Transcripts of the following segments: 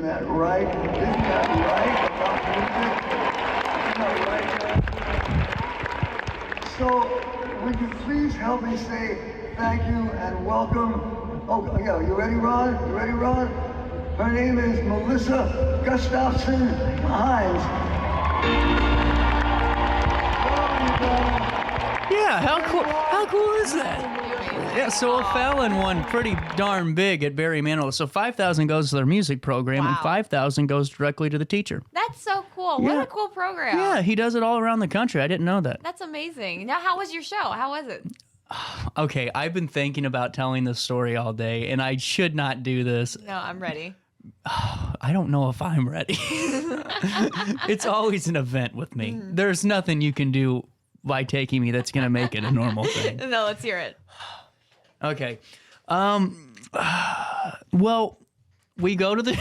Isn't that right? Isn't that right? Isn't that right? So, would you please help me say thank you and welcome? Oh, yeah, you ready, Ron? You ready, Ron? Her name is Melissa Gustafson Hines. Yeah, how cool is that? Yeah, so O'Fallon won pretty darn big at Barry Manilow. So $5,000 goes to their music program, and $5,000 goes directly to the teacher. That's so cool. What a cool program. Yeah, he does it all around the country. I didn't know that. That's amazing. Now, how was your show? How was it? Okay, I've been thinking about telling this story all day, and I should not do this. No, I'm ready. I don't know if I'm ready. It's always an event with me. There's nothing you can do by taking me that's going to make it a normal thing. No, let's hear it. Okay. Well, we go to the...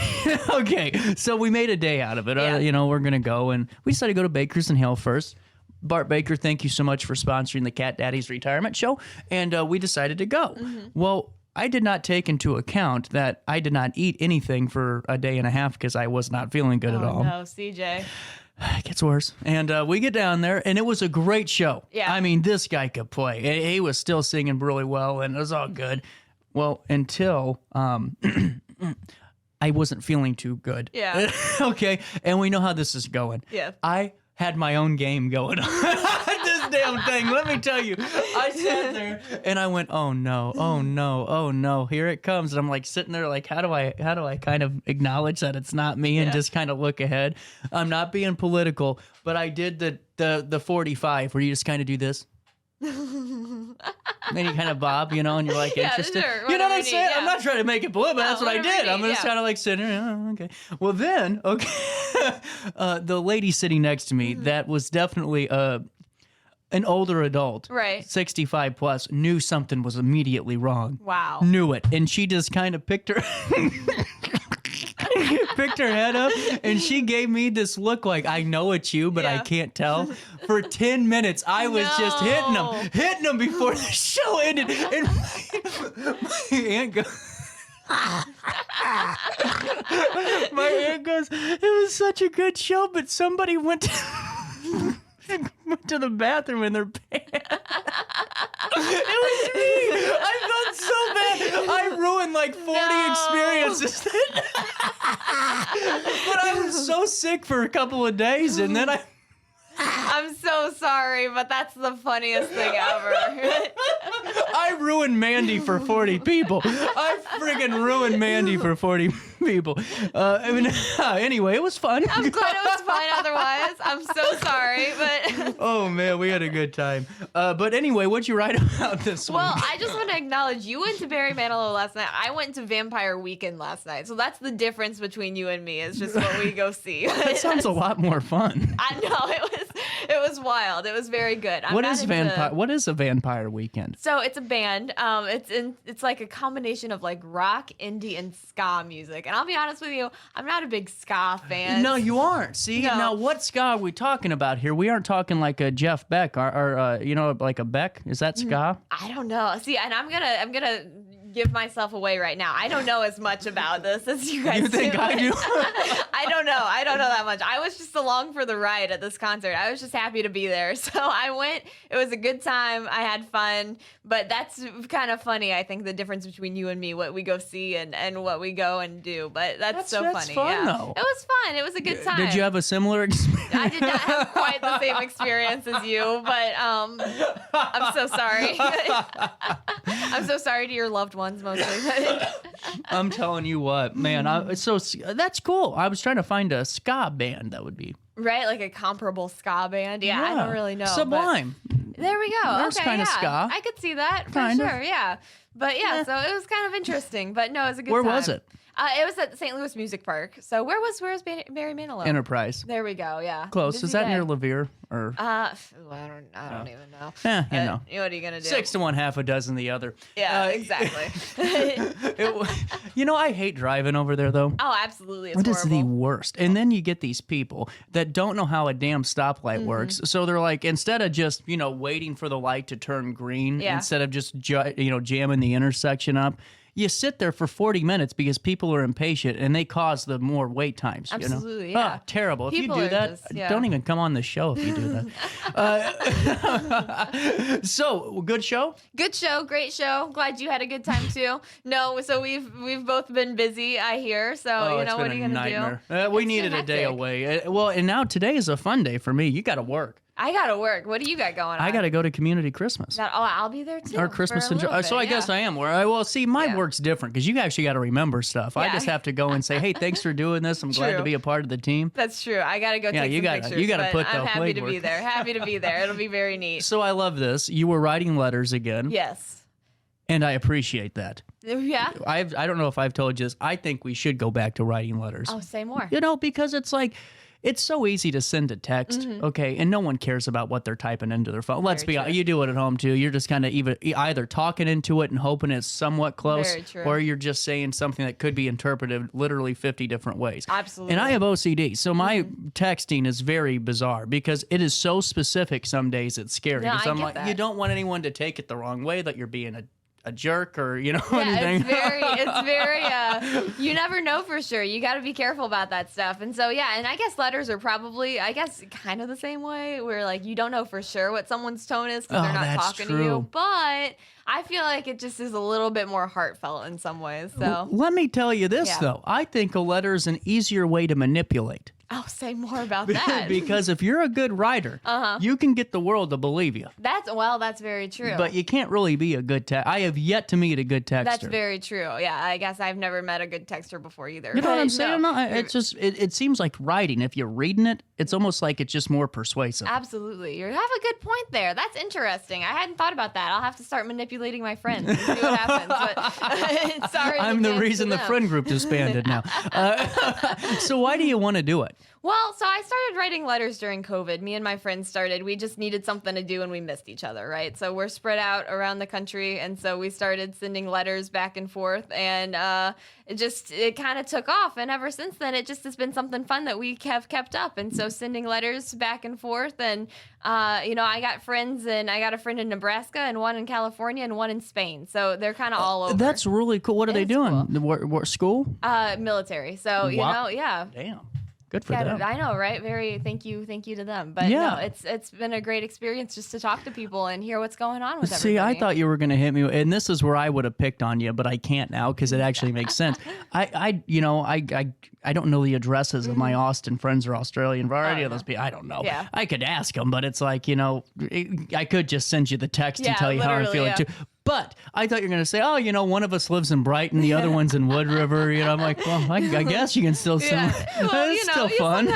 Okay, so we made a day out of it. Yeah. We're going to go, and we decided to go to Baker's and Hill first. Bart Baker, thank you so much for sponsoring the Cat Daddy's retirement show, and we decided to go. Well, I did not take into account that I did not eat anything for a day and a half because I was not feeling good at all. Oh, no, CJ. It gets worse. And we get down there, and it was a great show. Yeah. I mean, this guy could play. He was still singing really well, and it was all good. Well, until I wasn't feeling too good. Yeah. Okay, and we know how this is going. Yeah. I had my own game going on. This damn thing, let me tell you. I sat there, and I went, oh, no, oh, no, oh, no, here it comes. And I'm like sitting there like, how do I kind of acknowledge that it's not me and just kind of look ahead? I'm not being political, but I did the 45 where you just kind of do this. Then you kind of bob, and you're like interested. Sure. You know what I'm saying? I'm not trying to make it political, but that's what I did. I'm just yeah. kind of like sitting there. Oh, okay. Well, then, the lady sitting next to me, that was definitely an older adult, Right. 65 plus, knew something was immediately wrong. Wow. Knew it. And she just kind of picked her head up, and she gave me this look like, I know it's you, but I can't tell. For 10 minutes, I was just hitting them before the show ended. And my aunt goes... My aunt goes, it was such a good show, but somebody went to the bathroom in their pants. It was me. I felt so bad. I ruined like 40 experiences. But I was so sick for a couple of days, and then I'm so sorry, but that's the funniest thing ever. I ruined Mandy for 40 people. I friggin' ruined Mandy for 40 people. Anyway, it was fun. I'm glad it was fun otherwise. I'm so sorry, but... Oh, man, we had a good time. But anyway, what'd you write about this one? Well, I just want to acknowledge you went to Barry Manilow last night. I went to Vampire Weekend last night. So that's the difference between you and me. It's just what we go see. That sounds a lot more fun. I know. It was wild. It was very good. What is a Vampire Weekend? So it's a band. It's like a combination of like rock, indie, and ska music. And I'll be honest with you, I'm not a big ska fan. No, you aren't. See, now what ska are we talking about here? We aren't talking like a Jeff Beck or like a Beck. Is that ska? I don't know. See, and I'm gonna give myself away right now. I don't know as much about this as you guys do. You think I do? I don't know. I don't know that much. I was just along for the ride at this concert. I was just happy to be there. So I went. It was a good time. I had fun. But that's kind of funny, I think, the difference between you and me, what we go see and what we go and do. But that's so funny. Fun, though. It was fun. It was a good time. Did you have a similar experience? I did not have quite the same experience as you, but I'm so sorry. I'm so sorry to your loved ones, mostly. I'm telling you what, man. That's cool. I was trying to find a ska band that would be right, like a comparable ska band. Yeah, I don't really know. Sublime. There we go. There's okay, kind of yeah. ska. I could see that for Kind of. sure. Yeah, but so it was kind of interesting. But no, it was a good Where time. was it? It was at the St. Louis Music Park. So where's Barry Manilow? Enterprise. There we go. Yeah. Close. Busy Is that day. I Revere or? I don't even know. You know. What are you gonna do? 6 to 1, half a dozen the other. Yeah, exactly. I hate driving over there though. Oh, absolutely. It's It is the horrible. worst. And then you get these people that don't know how a damn stoplight works. So they're like, instead of just, waiting for the light to turn green, Yeah. instead of just, jamming the intersection up, you sit there for 40 minutes because people are impatient and they cause the more wait times. Absolutely, you know? yeah. Oh, terrible. If People you do are that, just- yeah. don't even come on the show if you do that. So, good show? Good show, great show. Glad you had a good time too. No, so we've both been busy, I hear. So Oh, you it's know been what are you a gonna nightmare. do? We It's needed been a day hectic. away. Well, and now today is a fun day for me. You got to work. I gotta work. What do you got going on? I got to go to community Christmas. I'll be there too. Or Christmas for a and little so I bit, guess yeah. I am. Well, see, my Yeah. work's different because you actually got to remember stuff. I Yeah. just have to go and say, "Hey, thanks for doing this. I'm glad to True. be a part of the team." That's true. I gotta go Yeah, take you some gotta- pictures. you gotta but put I'm the happy to be legwork. there. Happy to be there. It'll be very neat. So I love this. You were writing letters again, Yes. and I appreciate that. Yeah. I don't know if I've told you this. I think we should go back to writing letters. Oh, say more. You know, because it's like, it's so easy to send a text, Mm-hmm. okay, and no one cares about what they're typing into their phone. Let's Very be honest, true. you do it at home too. You're just kind of either talking into it and hoping it's somewhat close, Very true. or you're just saying something that could be interpreted literally 50 different ways. Absolutely. And I have OCD, so my Mm-hmm. texting is very bizarre because it is so specific. Some days it's scary No, because I I'm get like, that. you don't want anyone to take it the wrong way that you're being a jerk or Yeah, anything. it's very, you never know for sure. You got to be careful about that stuff. And so, yeah, and I guess letters are probably, I guess, kind of the same way where, like, you don't know for sure what someone's tone is because they're Oh, not that's talking to true. you. But I feel like it just is a little bit more heartfelt in some ways. So, Let me tell you this, Yeah. though. I think a letter is an easier way to manipulate. I'll say more about that. Because if you're a good writer, you can get the world to believe you. That's very true. But you can't really be a good text. I have yet to meet a good texter. That's very true. Yeah, I guess I've never met a good texter before either. You know what I'm But saying? no, No, it's just it seems like writing. If you're reading it, it's almost like it's just more persuasive. Absolutely. You have a good point there. That's interesting. I hadn't thought about that. I'll have to start manipulating my friends and see what happens. But sorry. in I'm the advance reason to the them. friend group disbanded now. So why do you want to do it? Well, so I started writing letters during COVID. Me and my friends started. We just needed something to do and we missed each other, right? So we're spread out around the country. And so we started sending letters back and forth. And it kind of took off. And ever since then, it just has been something fun that we have kept up. And so sending letters back and forth. And, I got friends and I got a friend in Nebraska and one in California and one in Spain. So they're kind of all over. That's really cool. What are they It's doing? cool. What school? Military. So, Wow. yeah. Damn. Good for Yeah, them. I know, right? Very thank you to them. But Yeah. no, it's been a great experience just to talk to people and hear what's going on with See, I everybody. thought you were going to hit me, and this is where I would have picked on you, but I can't now because it actually makes sense. I don't know the addresses of my Austin friends or Australian variety Oh, of those people. I don't know. Yeah. I could ask them, but it's like I could just send you the text and Yeah, tell you how I'm literally, feeling yeah. too. But I thought you were going to say, oh, one of us lives in Brighton, the other one's in Wood River. I'm like, well, I guess you can still send. Yeah. Well, It's still fun.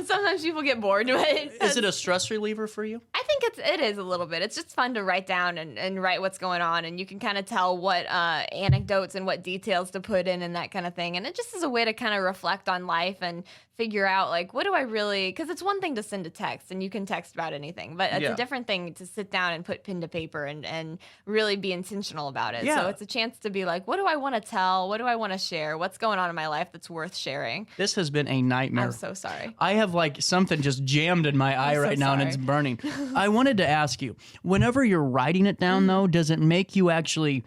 Sometimes people get bored with it. Is it a stress reliever for you? I think it is a little bit. It's just fun to write down and write what's going on, and you can kind of tell what anecdotes and what details to put in and that kind of thing. And it just is a way to kind of reflect on life and figure out, like, what do I really, because it's one thing to send a text and you can text about anything, but it's Yeah. a different thing to sit down and put pen to paper and really be intentional about it. Yeah. So it's a chance to be like, what do I want to tell? What do I want to share? What's going on in my life that's worth sharing? This has been a nightmare. I'm so sorry. I have like something just jammed in my eye so right now and sorry. it's burning. I wanted to ask you, whenever you're writing it down though, does it make you actually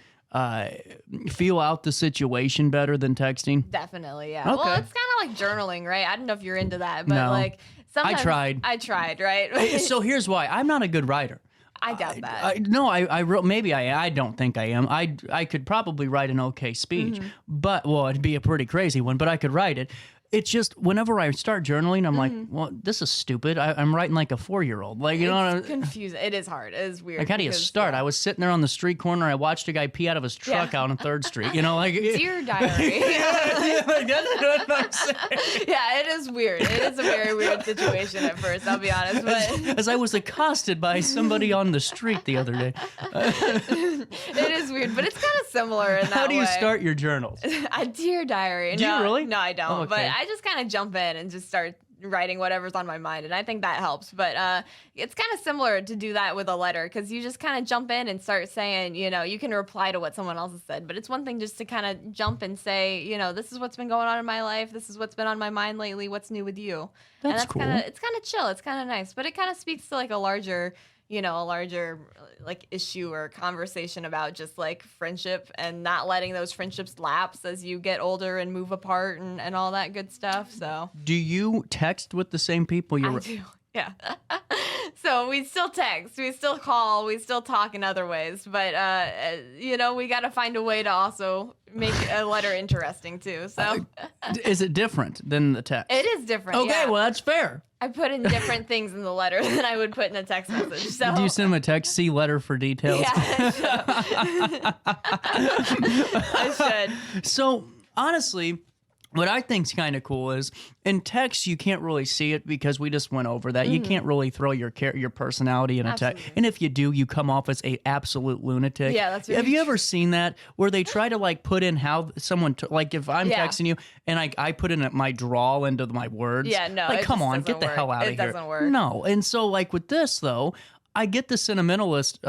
feel out the situation better than texting? Definitely, yeah. Okay. Well, it's kind of like journaling, right? I don't know if you're into that, but No. like sometimes I tried. right? So here's why. I'm not a good writer. I doubt that. Maybe I don't think I am. I could probably write an okay speech, but it'd be a pretty crazy one, but I could write it. It's just whenever I start journaling, I'm like, well, this is stupid. I'm writing like a 4-year-old. Like, you know, It's confusing. It is hard. It is weird. like, how do you because, start? yeah. I was sitting there on the street corner. I watched a guy pee out of his truck Yeah. out on 3rd Street. Like, Dear diary. like, that's what I'm saying. Yeah, it is weird. It is a very weird situation at first, I'll be honest. But As I was accosted by somebody on the street the other day. it is weird, but it's kind of similar in that How do you way. start your journals? A dear diary. Do you No, really? No, I don't. Oh, But okay. I just kind of jump in and just start writing whatever's on my mind, and I think that helps. But it's kind of similar to do that with a letter, because you just kind of jump in and start saying, you can reply to what someone else has said, but it's one thing just to kind of jump and say, this is what's been going on in my life, this is what's been on my mind lately, what's new with you. That's and cool. it's kind of chill, it's kind of nice, but it kind of speaks to like a larger a larger like issue or conversation about just like friendship and not letting those friendships lapse as you get older and move apart and all that good stuff. So Do you text with the same people I do. Yeah. So we still text, we still call, we still talk in other ways, but we got to find a way to also make a letter interesting too. So Is it different than the text? it is different. Okay, yeah. well, that's fair. I put in different things in the letter than I would put in a text message. So Do you send them a text, see letter for details? Yeah, I should. So, honestly, what I think's kind of cool is in text you can't really see it because we just went over that. You can't really throw your personality in a text, Absolutely. and if you do, you come off as a absolute lunatic. Yeah, that's Have very you ever seen that where they try to like put in how someone like if I'm Yeah. texting you and I put in my drawl into my words? Yeah, no, like it come just on, doesn't get the work. hell out of It here. doesn't work. No, and so like with this though, I get the sentimentalist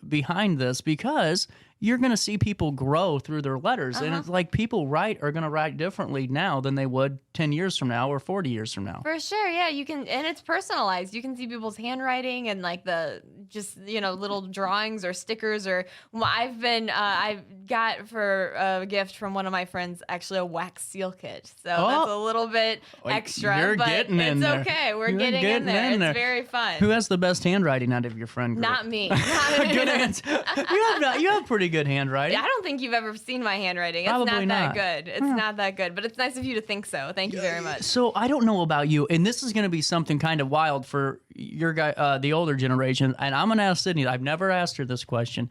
behind this because you're going to see people grow through their letters. And it's like people are going to write differently now than they would 10 years from now or 40 years from now. For sure, yeah, you can, and it's personalized. You can see people's handwriting and like the just little drawings or stickers or I got for a gift from one of my friends actually a wax seal kit, so that's a little bit extra, you're but getting in it's there. okay. We're You're getting in there. in there. It's very fun. Who has the best handwriting out of your friend group? Not me. Good answer. You have pretty good handwriting. I don't think you've ever seen my handwriting. It's Probably not that not. good. It's not that good, but it's nice of you to think so. Thank you very much. So I don't know about you, and this is going to be something kind of wild for your guy, the older generation. And I'm going to ask Syndey. I've never asked her this question.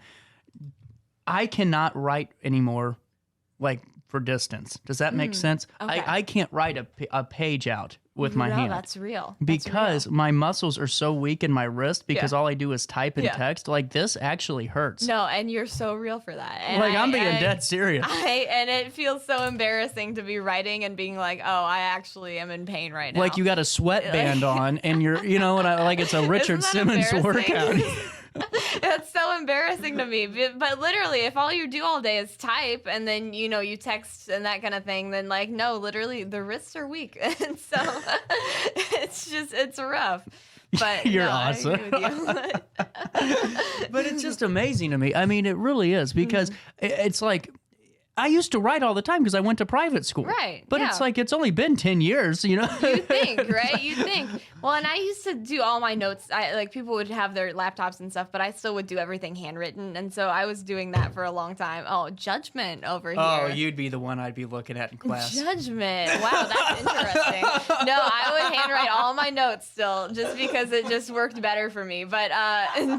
I cannot write anymore, like for distance. Does that make sense? okay. I can't write a page out with my No, hand. that's real. Because my muscles are so weak in my wrist because Yeah. all I do is type and Yeah. text. Like this actually hurts. No, and you're so real for that. And Like I'm being dead serious. And it feels so embarrassing to be writing and being like, oh, I actually am in pain right now. Like you got a sweatband on and you're, like it's a Richard Isn't that Simmons workout. It's so embarrassing to me. But literally, if all you do all day is type and then, you text and that kind of thing, then like, no, literally the wrists are weak. And so it's rough. But You're no, I awesome. agree with you. But it's just amazing to me. I mean, it really is because it's like I used to write all the time because I went to private school. Right, But yeah. it's like it's only been 10 years, You think, right? You think. Well, and I used to do all my notes. People would have their laptops and stuff, but I still would do everything handwritten, and so I was doing that for a long time. Oh, judgment over here. Oh, you'd be the one I'd be looking at in class. Judgment. Wow, that's interesting. No, I would handwrite all my notes still, just because it just worked better for me. But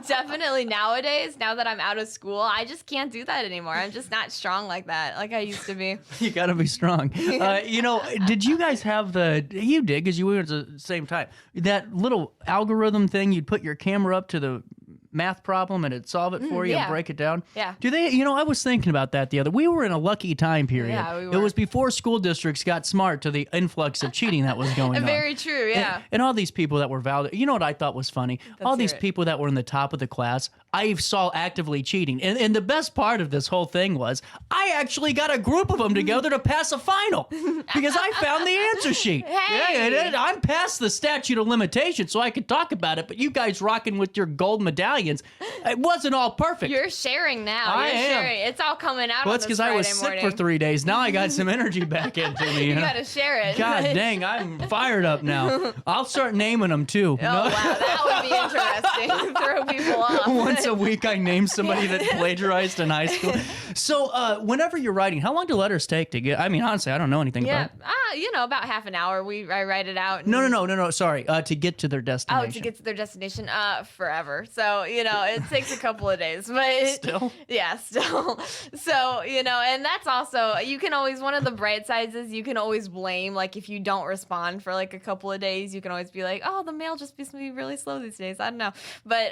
definitely nowadays, now that I'm out of school, I just can't do that anymore. I'm just not strong like that, like I used to be. You got to be strong. Did you guys have you did because you were at the same time, that little algorithm thing, you'd put your camera up to the math problem and it'd solve it for you and yeah. break it down? Yeah. Do they, I was thinking about that the other, we were in a lucky time period. Yeah, we It were. was before school districts got smart to the influx of cheating that was going on. Very true, yeah. And all these people that were valid, what I thought was funny? All hear these it. people that were in the top of the class, I saw actively cheating. And the best part of this whole thing was I actually got a group of them together to pass a final because I found the answer sheet. Hey! Yeah, and I'm past the statute of limitations, so I could talk about it, but you guys rocking with your gold medallions, it wasn't all perfect. You're sharing now. I You're am. sharing. It's all coming out Well, on it's this because I was Friday sick morning. for 3 days. Now I got some energy back into me. You know? gotta share it. God dang, I'm fired up now. I'll start naming them too. Oh, wow, that would be interesting. Throw people off. Once a week, I name somebody that plagiarized in high school. So, whenever you're writing, how long do letters take to get? I mean, honestly, I don't know anything Yeah, about it. about half an hour. I write it out. And, No. Sorry, to get to their Oh, destination. to get to their destination, forever. So, it takes a couple of days, but Still? Yeah, still. So, and that's also, you can always, one of the bright sides is you can always blame, like, if you don't respond for like a couple of days, you can always be like, oh, the mail just seems to be really slow these days. I don't know. But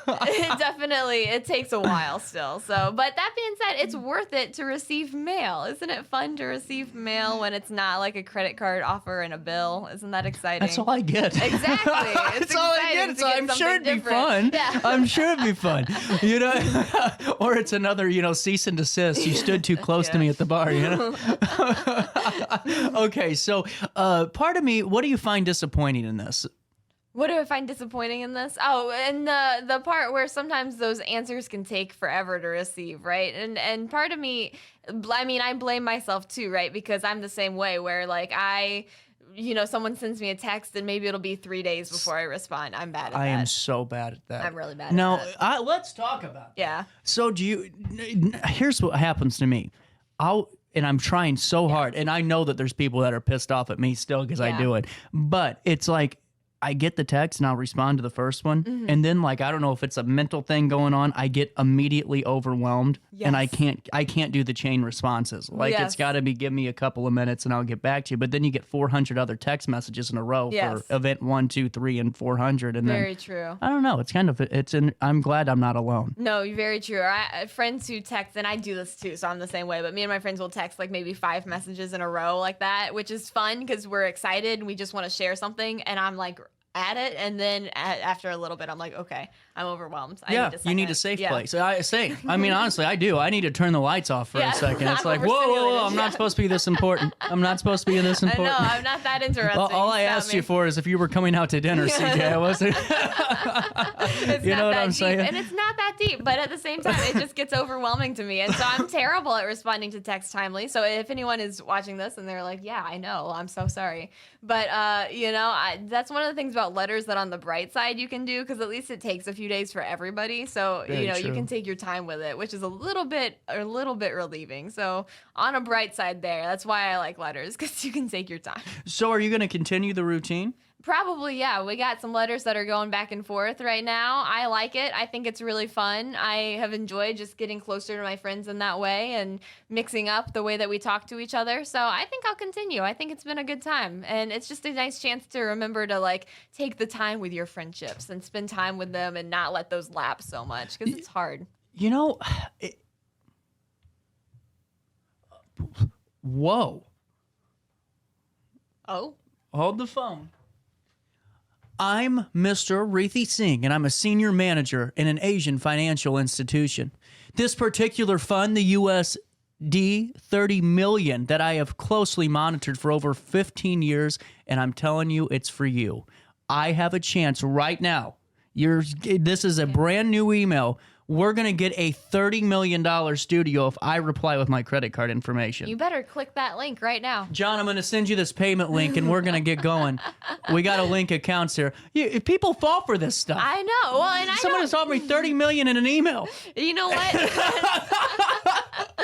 it takes a while still. So, but that being said, it's worth it to receive mail. Isn't it fun to receive mail when it's not like a credit card offer and a bill? Isn't that exciting? That's all I get. Exactly. It's That's all I exciting get. to get I'm sure something it'd be fun. different. Yeah. I'm sure it'd be fun. Or it's another, cease and desist. You stood too close to me at the bar, Okay, so part of me, what do you find disappointing in this? What do I find disappointing in this? Oh, and the part where sometimes those answers can take forever to receive, right? And part of me, I mean, I blame myself too, right? Because I'm the same way where like someone sends me a text and maybe it'll be 3 days before I respond. I'm bad at that. I am so bad at that. I'm really bad now, at that. let's talk about that. Yeah. So here's what happens to me. And I'm trying so hard, and I know that there's people that are pissed off at me still because I do it. But it's like, I get the text and I'll respond to the first one. And then like, I don't know if it's a mental thing going on. I get immediately overwhelmed and I can't do the chain responses. Like it's got to be, give me a couple of minutes and I'll get back to you. But then you get 400 other text messages in a row for event 1, 2, 3, and 400. And very true. I don't know. It's kind of, I'm glad I'm not alone. No, very true. Friends who text, and I do this too, so I'm the same way, but me and my friends will text like maybe 5 messages in a row like that, which is fun because we're excited and we just want to share something. And I'm like, at it, and then after a little bit I'm like, okay, I'm overwhelmed. You need a safe place. I mean, honestly, I do. I need to turn the lights off for a second. It's like, whoa, I'm not supposed to be this important. I'm not supposed to be this important. I know, I'm not that interesting. All I asked you for is if you were coming out to dinner, CJ. I wasn't. You know what I'm saying? And it's not that deep, but at the same time, it just gets overwhelming to me. And so I'm terrible at responding to text timely. So if anyone is watching this and they're like, yeah, I know, I'm so sorry. But, that's one of the things about letters that on the bright side you can do, because at least it takes a few days for everybody. So, you can take your time with it, which is a little bit relieving. So on a bright side there, that's why I like letters, because you can take your time. So are you going to continue the routine? Probably, yeah. We got some letters that are going back and forth right now. I like it. I think it's really fun. I have enjoyed just getting closer to my friends in that way and mixing up the way that we talk to each other. So I think I'll continue. I think it's been a good time. And it's just a nice chance to remember to like take the time with your friendships and spend time with them and not let those lapse so much, because it's hard. Whoa. Oh? Hold the phone. I'm Mr. Rithi Singh, and I'm a senior manager in an Asian financial institution. This particular fund, the USD 30 million, that I have closely monitored for over 15 years, and I'm telling you, it's for you. I have a chance right now. This is a brand new email. We're going to get a $30 million studio if I reply with my credit card information. You better click that link right now. John, I'm going to send you this payment link, and we're going to get going. We got to link accounts here. People fall for this stuff. I know. Well, and someone has offered me $30 million in an email. You know what?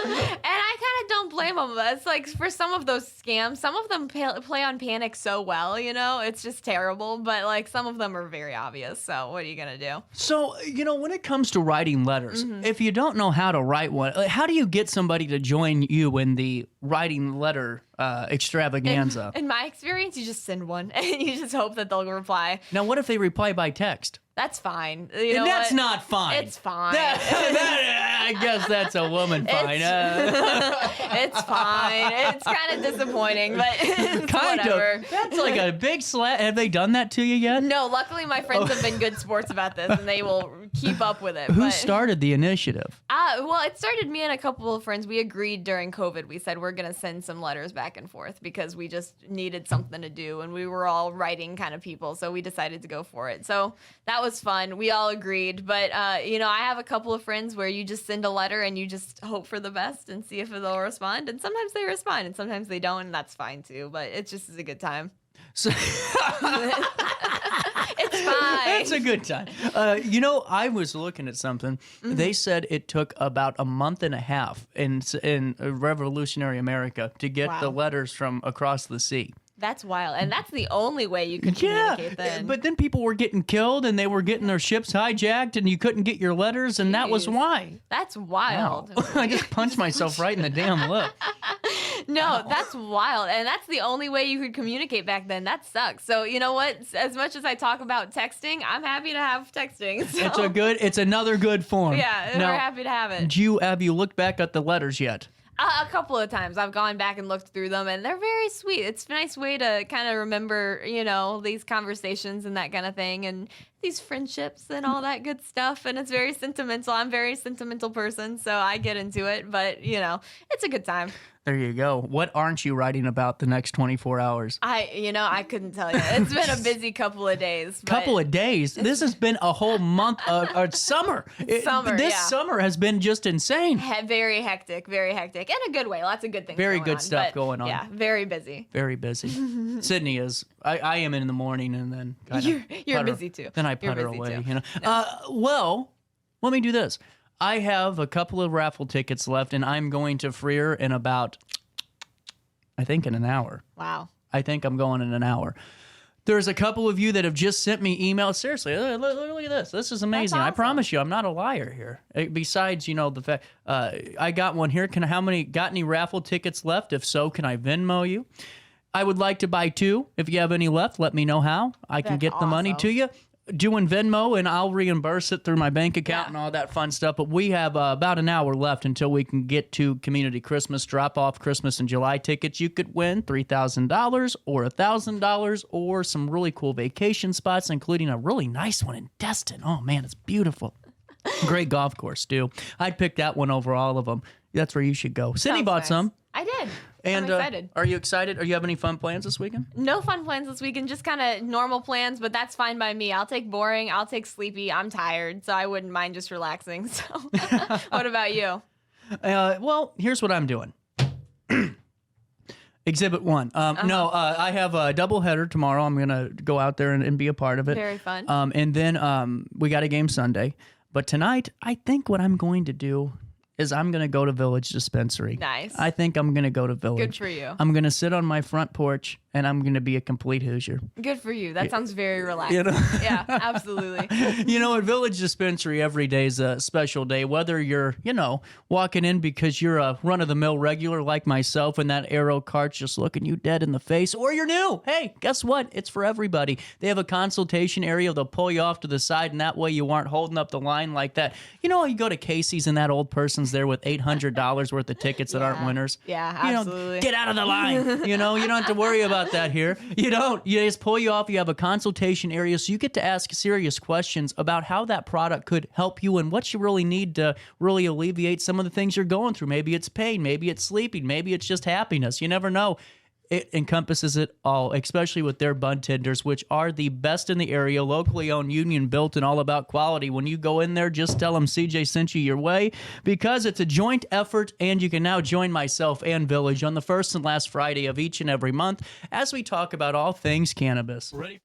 And I kind of don't blame them. It's like for some of those scams, some of them play on panic so well, it's just terrible. But like some of them are very obvious. So what are you going to do? So, when it comes to writing letters, if you don't know how to write one, how do you get somebody to join you in the writing letter extravaganza? In my experience, you just send one and you just hope that they'll reply. Now, what if they reply by text? That's fine. That's not fine. It's fine. I guess that's a woman fine. It's fine. It's kind of disappointing, but whatever. That's like a big slap. Have they done that to you yet? No, luckily my friends have been good sports about this, and they will keep up with it. Who started the initiative? Well, it started me and a couple of friends. We agreed during COVID. We said we're going to send some letters back and forth because we just needed something to do, and we were all writing kind of people, so we decided to go for it. So that was fun. We all agreed. But, I have a couple of friends where you just send a letter and you just hope for the best and see if they'll respond. And sometimes they respond and sometimes they don't, and that's fine too. But it just is a good time. So it's fine. It's a good time. I was looking at something. They said it took about a month and a half in revolutionary America to get the letters from across the sea. That's wild. And that's the only way you could communicate then. But then people were getting killed and they were getting their ships hijacked and you couldn't get your letters, and that was why. That's wild. Wow. I just punched myself right in the damn lip. No, that's wild. And that's the only way you could communicate back then. That sucks. So you know what? As much as I talk about texting, I'm happy to have texting. So. It's another good form. Yeah, we're happy to have it. Have you looked back at the letters yet? A couple of times I've gone back and looked through them, and they're very sweet. It's a nice way to kind of remember, these conversations and that kind of thing, and these friendships and all that good stuff, and it's very sentimental. I'm a very sentimental person, so I get into it, but you know, it's a good time. There you go. What aren't you writing about the next 24 hours? I couldn't tell you. It's been a busy couple of days. Couple of days. This has been a whole month of summer. This summer has been just insane. Very hectic, in a good way. Lots of good things. Very going good on, stuff but, going on. Yeah, very busy. Very busy. Syndey is. I am in the morning, and then kind of you're busy too. Then I putter away. Too. You know. Well, let me do this. I have a couple of raffle tickets left, and I'm going to Freer in about, I think, in an hour. Wow. I think I'm going in an hour. There's a couple of you that have just sent me emails. Seriously, look at this. This is amazing. That's awesome. I promise you, I'm not a liar here. Besides, you know, the fact I got one here. Got any raffle tickets left? If so, can I Venmo you? I would like to buy 2. If you have any left, let me know how. I can get the money to you. Doing Venmo, and I'll reimburse it through my bank account and all that fun stuff. But we have about an hour left until we can get to Community Christmas, drop off Christmas in July tickets. You could win $3,000 or $1,000 or some really cool vacation spots, including a really nice one in Destin. Oh, man, it's beautiful. Great golf course, too. I'd pick that one over all of them. That's where you should go. Syndey bought some. I did. And, I'm excited. Are you excited? Are you have any fun plans this weekend? No fun plans this weekend, just kind of normal plans, but that's fine by me. I'll take boring, I'll take sleepy. I'm tired, so I wouldn't mind just relaxing. So, what about you? Well, here's what I'm doing. Exhibit 1. No, I have a doubleheader tomorrow. I'm going to go out there and be a part of it. Very fun. And then we got a game Sunday. But tonight, I think what I'm going to do is I'm going to go to Village Dispensary. Nice. I think I'm going to go to Village. Good for you. I'm going to sit on my front porch, and I'm going to be a complete Hoosier. Good for you. That sounds very relaxing. You know? Yeah, absolutely. You know, at Village Dispensary, every day is a special day. Whether you're, you know, walking in because you're a run-of-the-mill regular like myself and that arrow cart's just looking you dead in the face, or you're new. Hey, guess what? It's for everybody. They have a consultation area. They'll pull you off to the side, and that way you aren't holding up the line like that. You know, you go to Casey's and that old person's there with $800 worth of tickets that aren't winners. Yeah, absolutely. You know, get out of the line. You know, you don't have to worry about that here. You don't. You just pull you off. You have a consultation area, so you get to ask serious questions about how that product could help you and what you really need to really alleviate some of the things you're going through. Maybe it's pain. Maybe it's sleeping. Maybe it's just happiness. You never know. It encompasses it all, especially with their bud tenders, which are the best in the area, locally owned, union built, and all about quality. When you go in there, just tell them CJ sent you your way, because it's a joint effort, and you can now join myself and Village on the first and last Friday of each and every month as we talk about all things cannabis. Ready?